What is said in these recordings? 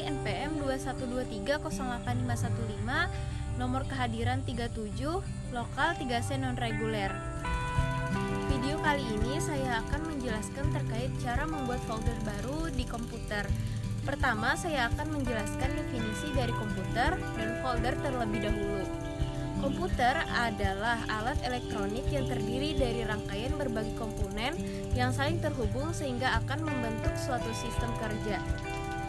NPM 212308515, nomor kehadiran 37, lokal 3C non-reguler. Video kali ini saya akan menjelaskan terkait cara membuat folder baru di komputer. Pertama, saya akan menjelaskan definisi dari komputer dan folder terlebih dahulu. Komputer adalah alat elektronik yang terdiri dari rangkaian berbagai komponen yang saling terhubung sehingga akan membentuk suatu sistem kerja.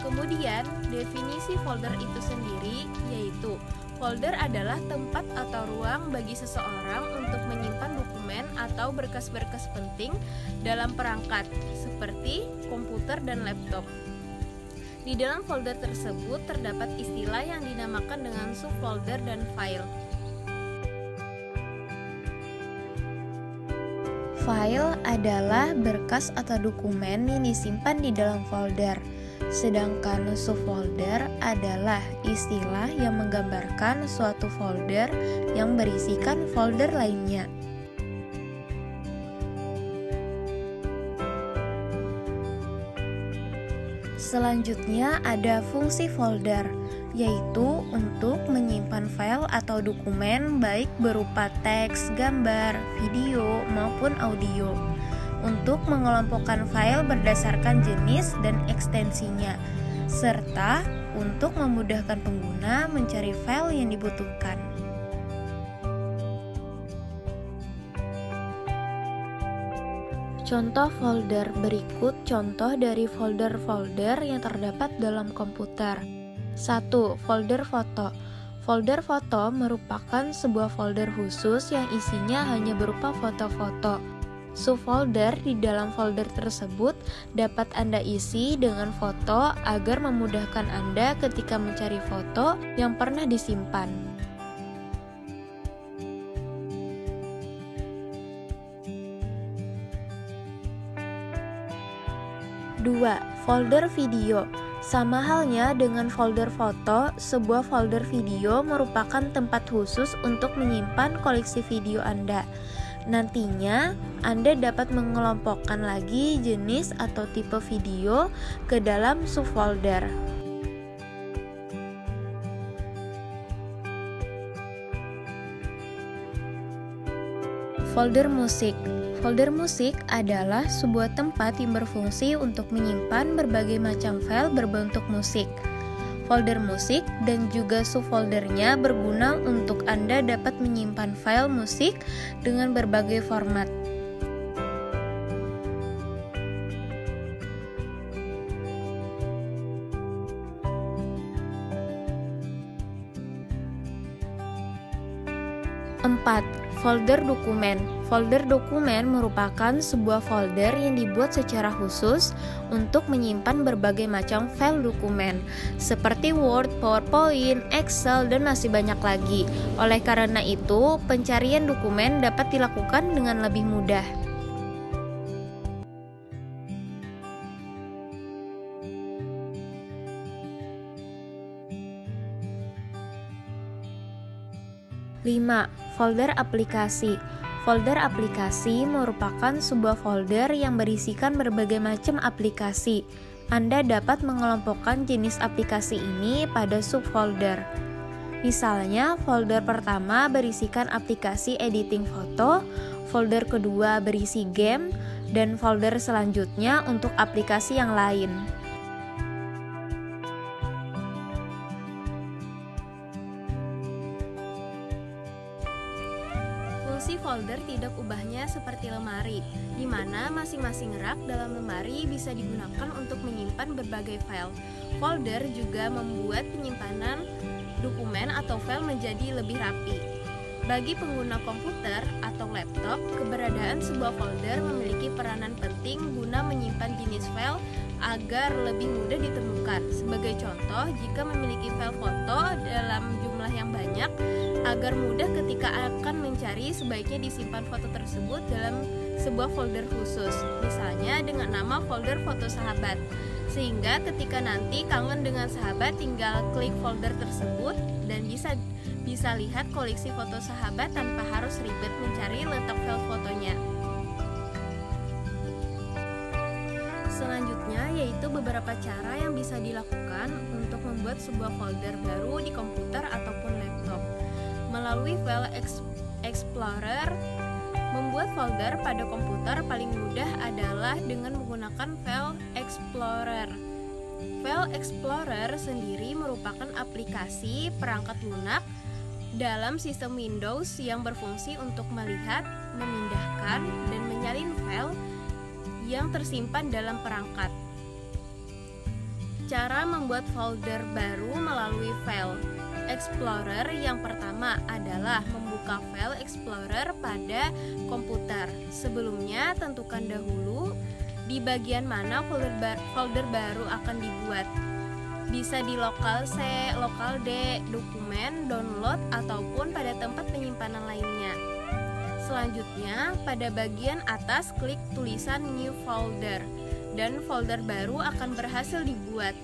Kemudian, definisi folder itu sendiri yaitu folder adalah tempat atau ruang bagi seseorang untuk menyimpan dokumen atau berkas-berkas penting dalam perangkat seperti komputer dan laptop. Di dalam folder tersebut terdapat istilah yang dinamakan dengan subfolder dan file. File adalah berkas atau dokumen yang disimpan di dalam folder, sedangkan subfolder adalah istilah yang menggambarkan suatu folder yang berisikan folder lainnya. Selanjutnya ada fungsi folder, yaitu untuk menyimpan file atau dokumen baik berupa teks, gambar, video, maupun audio. Untuk mengelompokkan file berdasarkan jenis dan ekstensinya, serta untuk memudahkan pengguna mencari file yang dibutuhkan. Contoh folder berikut contoh dari folder-folder yang terdapat dalam komputer. 1. Folder foto. Folder foto merupakan sebuah folder khusus yang isinya hanya berupa foto-foto. Subfolder di dalam folder tersebut dapat Anda isi dengan foto agar memudahkan Anda ketika mencari foto yang pernah disimpan. 2. Folder video. Sama halnya dengan folder foto, sebuah folder video merupakan tempat khusus untuk menyimpan koleksi video Anda. Nantinya, Anda dapat mengelompokkan lagi jenis atau tipe video ke dalam subfolder. Folder musik. Folder musik adalah sebuah tempat yang berfungsi untuk menyimpan berbagai macam file berbentuk musik. Folder musik dan juga subfoldernya berguna untuk Anda dapat menyimpan file musik dengan berbagai format. Empat. Folder dokumen. Folder dokumen merupakan sebuah folder yang dibuat secara khusus untuk menyimpan berbagai macam file dokumen seperti Word, PowerPoint, Excel, dan masih banyak lagi. Oleh karena itu, pencarian dokumen dapat dilakukan dengan lebih mudah. Lima. Folder aplikasi. Folder aplikasi merupakan sebuah folder yang berisikan berbagai macam aplikasi. Anda dapat mengelompokkan jenis aplikasi ini pada subfolder. Misalnya, folder pertama berisikan aplikasi editing foto, folder kedua berisi game, dan folder selanjutnya untuk aplikasi yang lain. Fungsi folder tidak ubahnya seperti lemari, di mana masing-masing rak dalam lemari bisa digunakan untuk menyimpan berbagai file. Folder juga membuat penyimpanan dokumen atau file menjadi lebih rapi. Bagi pengguna komputer atau laptop, keberadaan sebuah folder memiliki peranan penting guna menyimpan jenis file agar lebih mudah ditemukan. Sebagai contoh, jika memiliki file foto dalam jumlah yang banyak, agar mudah ketika akan mencari, sebaiknya disimpan foto tersebut dalam sebuah folder khusus, misalnya dengan nama folder foto sahabat, sehingga ketika nanti kangen dengan sahabat tinggal klik folder tersebut dan bisa lihat koleksi foto sahabat tanpa harus ribet mencari letak file fotonya. Selanjutnya yaitu beberapa cara yang bisa dilakukan untuk membuat sebuah folder baru di komputer ataupun laptop. Melalui File Explorer, membuat folder pada komputer paling mudah adalah dengan menggunakan File Explorer. File Explorer sendiri merupakan aplikasi perangkat lunak dalam sistem Windows yang berfungsi untuk melihat, memindahkan, dan menyalin file yang tersimpan dalam perangkat. Cara membuat folder baru melalui File Explorer yang pertama adalah membuka File Explorer pada komputer. Sebelumnya, tentukan dahulu di bagian mana folder baru akan dibuat. Bisa di lokal C, lokal D, dokumen, download, ataupun pada tempat penyimpanan lainnya. Selanjutnya, pada bagian atas klik tulisan New Folder dan folder baru akan berhasil dibuat.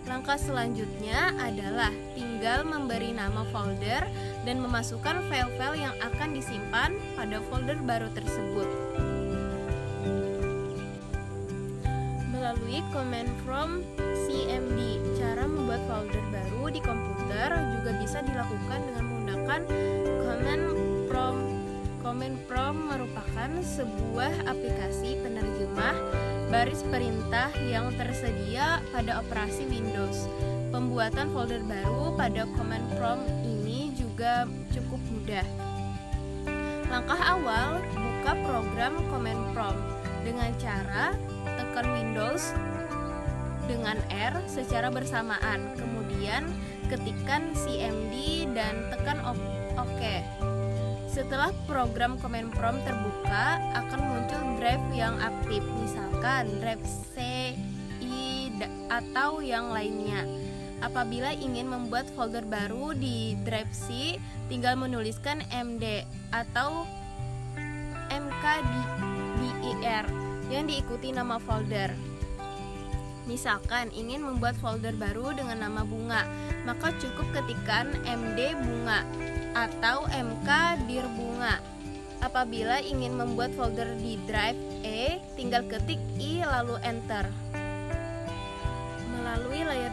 Langkah selanjutnya adalah tinggal memberi nama folder dan memasukkan file-file yang akan disimpan pada folder baru tersebut. Melalui command from cmd, cara membuat folder baru di komputer juga bisa dilakukan dengan menggunakan command prompt. Command prompt merupakan sebuah aplikasi penerjemah baris perintah yang tersedia pada operasi Windows. Pembuatan folder baru pada command prompt ini juga cukup mudah. Langkah awal, buka program command prompt dengan cara tekan Windows dengan R secara bersamaan, kemudian ketikkan cmd dan tekan OK. Setelah program command prompt terbuka, akan muncul drive yang aktif, misalkan drive C, I, atau yang lainnya. Apabila ingin membuat folder baru di drive C, tinggal menuliskan MD atau MKDIR yang diikuti nama folder. Misalkan ingin membuat folder baru dengan nama bunga, maka cukup ketikkan MD bunga atau MK.dir bunga. Apabila ingin membuat folder di drive E, tinggal ketik I lalu enter. Melalui layar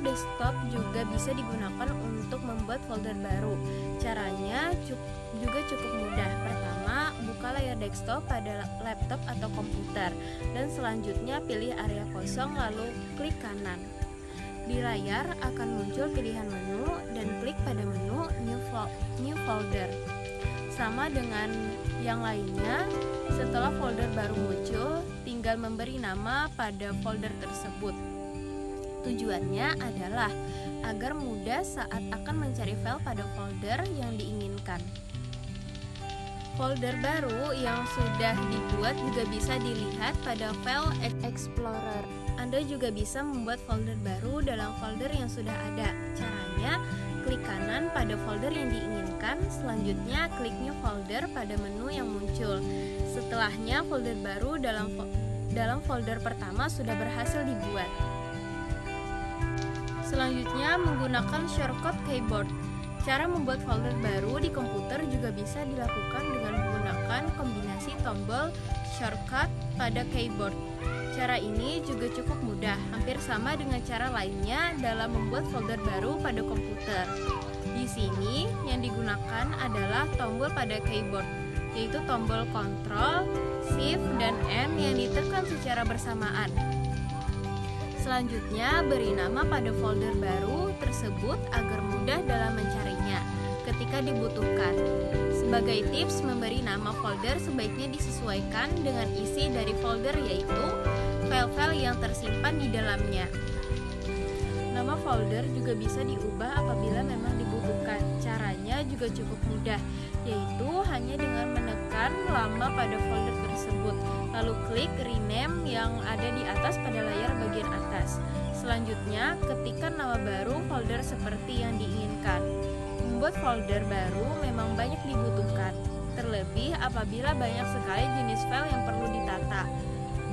desktop juga bisa digunakan untuk membuat folder baru. Caranya juga cukup mudah. Pertama, buka layar desktop pada laptop atau komputer, dan selanjutnya pilih area kosong lalu klik kanan. Di layar akan muncul pilihan menu dan klik pada menu New Folder. Sama dengan yang lainnya, setelah folder baru muncul, tinggal memberi nama pada folder tersebut. Tujuannya adalah agar mudah saat akan mencari file pada folder yang diinginkan. Folder baru yang sudah dibuat juga bisa dilihat pada File Explorer. Anda juga bisa membuat folder baru dalam folder yang sudah ada. Caranya, klik kanan pada folder yang diinginkan, selanjutnya klik New Folder pada menu yang muncul. Setelahnya, folder baru dalam folder pertama sudah berhasil dibuat. Selanjutnya, menggunakan shortcut keyboard. Cara membuat folder baru di komputer juga bisa dilakukan dengan menggunakan kombinasi tombol shortcut pada keyboard. Cara ini juga cukup mudah, hampir sama dengan cara lainnya dalam membuat folder baru pada komputer. Di sini yang digunakan adalah tombol pada keyboard, yaitu tombol Ctrl, Shift, dan N yang ditekan secara bersamaan. Selanjutnya, beri nama pada folder baru tersebut agar mudah dalam mencarinya ketika dibutuhkan. Sebagai tips, memberi nama folder sebaiknya disesuaikan dengan isi dari folder, yaitu file-file yang tersimpan di dalamnya. Nama folder juga bisa diubah apabila memang dibutuhkan. Caranya juga cukup mudah, yaitu hanya dengan menekan lama pada folder tersebut, lalu klik rename yang ada di atas pada layar bagian atas. Selanjutnya, ketikkan nama baru folder seperti yang diinginkan. Membuat folder baru memang banyak dibutuhkan, terlebih apabila banyak sekali jenis file yang perlu ditata.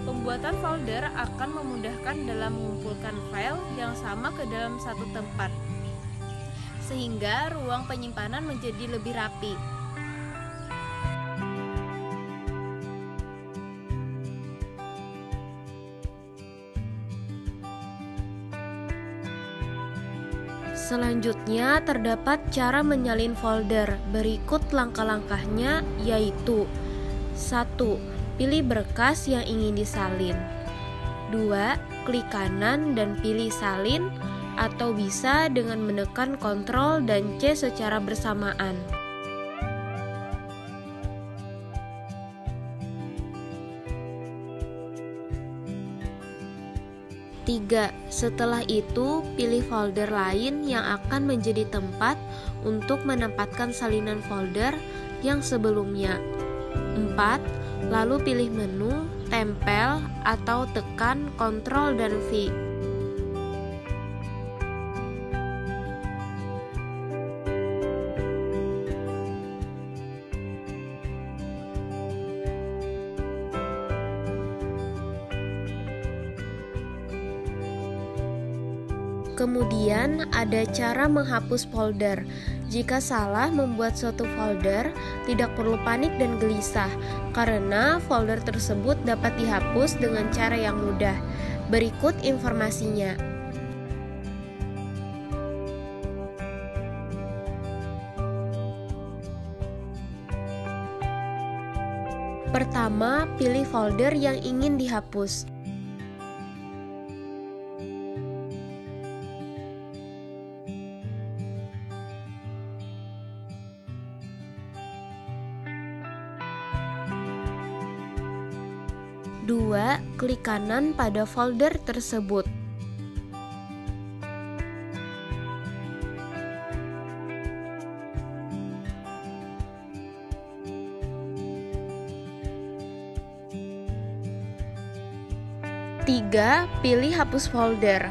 Pembuatan folder akan memudahkan dalam mengumpulkan file yang sama ke dalam satu tempat, sehingga ruang penyimpanan menjadi lebih rapi. Selanjutnya terdapat cara menyalin folder. Berikut langkah-langkahnya yaitu 1. Pilih berkas yang ingin disalin. 2. Klik kanan dan pilih salin, atau bisa dengan menekan Ctrl dan C secara bersamaan. 3. Setelah itu, pilih folder lain yang akan menjadi tempat untuk menempatkan salinan folder yang sebelumnya. 4. Lalu pilih menu, tempel, atau tekan Ctrl dan V. Kemudian ada cara menghapus folder. Jika salah membuat suatu folder, tidak perlu panik dan gelisah, karena folder tersebut dapat dihapus dengan cara yang mudah. Berikut informasinya. Pertama, pilih folder yang ingin dihapus. Dua, klik kanan pada folder tersebut. Tiga, pilih hapus folder.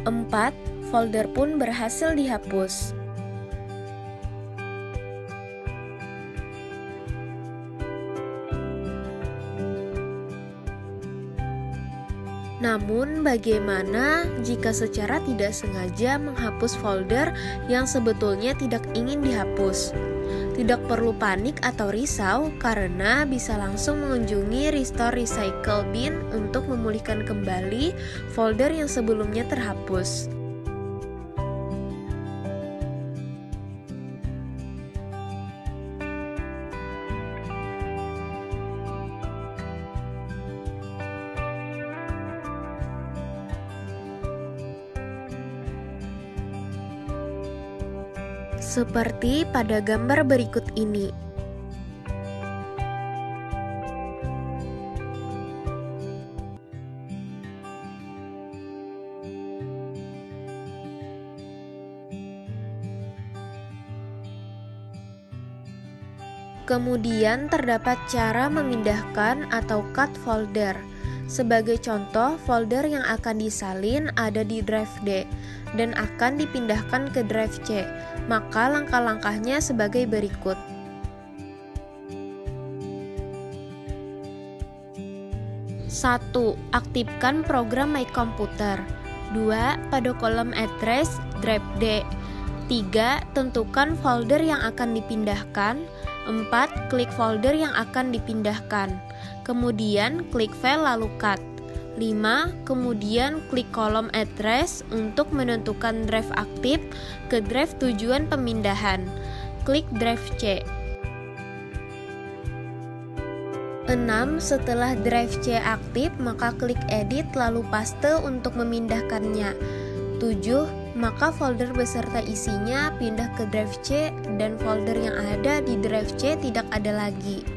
4. Folder pun berhasil dihapus. Namun, bagaimana jika secara tidak sengaja menghapus folder yang sebetulnya tidak ingin dihapus? Tidak perlu panik atau risau, karena bisa langsung mengunjungi Restore Recycle Bin untuk memulihkan kembali folder yang sebelumnya terhapus. Seperti pada gambar berikut ini. Kemudian terdapat cara memindahkan atau cut folder. Sebagai contoh, folder yang akan disalin ada di drive D dan akan dipindahkan ke drive C. Maka langkah-langkahnya sebagai berikut. 1. Aktifkan program My Computer. 2. Pada kolom address, drive D. 3. Tentukan folder yang akan dipindahkan. 4. Klik folder yang akan dipindahkan. Kemudian klik file lalu cut. 5. Kemudian klik kolom address untuk menentukan drive aktif ke drive tujuan pemindahan. Klik drive C. 6. Setelah drive C aktif, maka klik edit lalu paste untuk memindahkannya. 7. Maka folder beserta isinya pindah ke drive C dan folder yang ada di drive C tidak ada lagi.